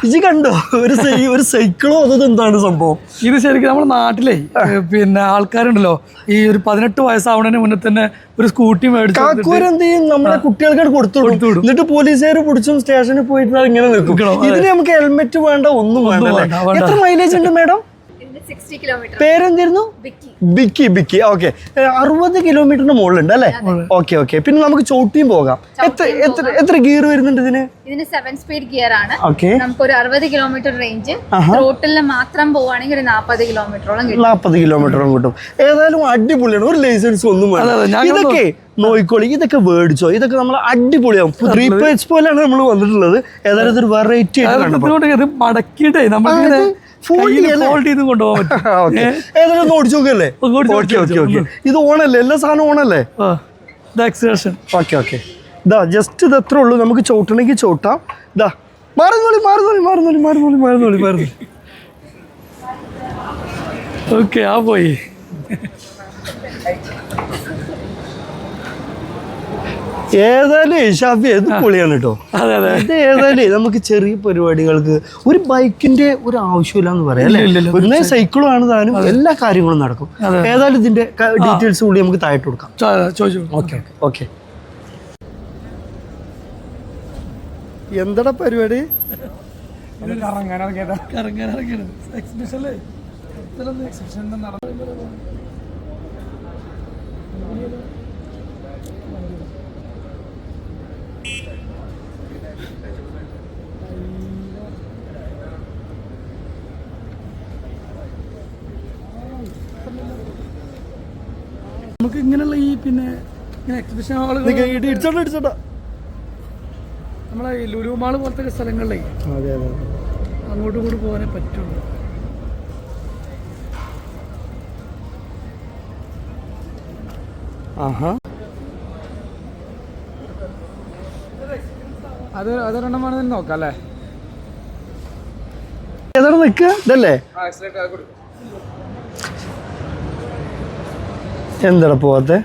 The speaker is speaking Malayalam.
ഇത് കണ്ടോ ഒരു സൈക്കിളോ അതോ എന്താണ് സംഭവം? ഇത് ശരിക്കും നമ്മുടെ നാട്ടിലെ പിന്നെ ആൾക്കാരുണ്ടല്ലോ ഈ ഒരു 18 വയസ്സാവുന്നതിന് മുന്നേ തന്നെ ഒരു സ്കൂട്ടി കാക്കൂരെന്ത് ചെയ്യും? നമ്മുടെ കുട്ടികൾക്ക് കൊടുത്തു എന്നിട്ട് പോലീസുകാർ പിടിച്ചും സ്റ്റേഷനിൽ പോയിട്ട് ഇങ്ങനെ നിൽക്കും. ഇതിന് നമുക്ക് ഹെൽമെറ്റ് വേണ്ട, ഒന്നും വേണ്ട. എത്ര മൈലേജ് ഉണ്ട് മാഡം? പേരെന്തായിരുന്നു? ബിക്കി. ഓക്കെ, 60 കിലോമീറ്ററിന് മുകളിലുണ്ട് അല്ലേ? Okay okay. പിന്നെ നമുക്ക് ചോട്ടിയും പോകാം. എത്ര ഗിയർ വരുന്നുണ്ട് ഇതിന്? 7 സ്പീഡ് ഗിയർ ആണ്. നമുക്ക് ഒരു 60 കിലോമീറ്റർ റേഞ്ച്. റോട്ടിൽ മാത്രം പോവാണെങ്കിൽ ഒരു 40 കിലോമീറ്ററോളം കിട്ടും. 40 കിലോമീറ്ററോളം കിട്ടും. ഏതായാലും അടിപൊളിയാണ്. ഒരു ലൈസൻസ് ഒന്നും വേണ്ട. ഇതൊക്കെ നോയിക്കോളി, ഇതൊക്കെ മേടിച്ചോ. ഇതൊക്കെ നമ്മൾ അടിപൊളിയാവും. 3 പോലെയാണ് നമ്മൾ വന്നിട്ടുള്ളത്. ഏതായാലും ഇതൊരു വെറൈറ്റി ആയിട്ട് മടക്കിയിട്ടേ നമുക്ക് ഏതായാലും ഓടിച്ചു നോക്കല്ലേ? ഇത് ഓണല്ലേ? എല്ലാ സാധനവും ഓണല്ലേ? Okay okay. ഇതാ ജസ്റ്റ് ഇത് എത്ര ഉള്ളൂ. നമുക്ക് ചോട്ടണമെങ്കിൽ ചോട്ടാം. ഇതാ മാറുന്നോളി. ഓക്കെ, ആ പോയി. ഏതായാലും ഷാഫി ഇത് പൊളിയാണ് കേട്ടോ. ഇത് ഏതായാലും നമുക്ക് ചെറിയ പരിപാടികൾക്ക് ഒരു ബൈക്കിന്റെ ഒരു ആവശ്യമില്ല എന്ന് പറയാം. ഒന്നേ സൈക്കിളും ആണ് താനും, എല്ലാ കാര്യങ്ങളും നടക്കും. ഏതായാലും ഇതിന്റെ ഡീറ്റെയിൽസ് കൂടി നമുക്ക് താഴെ കൊടുക്കാം. ഓക്കെ. എന്താ പരിപാടി? നമുക്ക് ഇങ്ങനെയുള്ള ഈ പിന്നെ എക്സിബിഷൻ നമ്മളെ ഈ ലുലു മാള് പോലത്തെ സ്ഥലങ്ങളിലേ അങ്ങോട്ടും കൂടി പോകാനേ പറ്റുള്ളൂ. അതൊരെണ്ണമാണ് നോക്കാം അല്ലേ? ഏതാണ് നിൽക്കുക? ഇതല്ലേ? എന്താ പോവാത്തെ?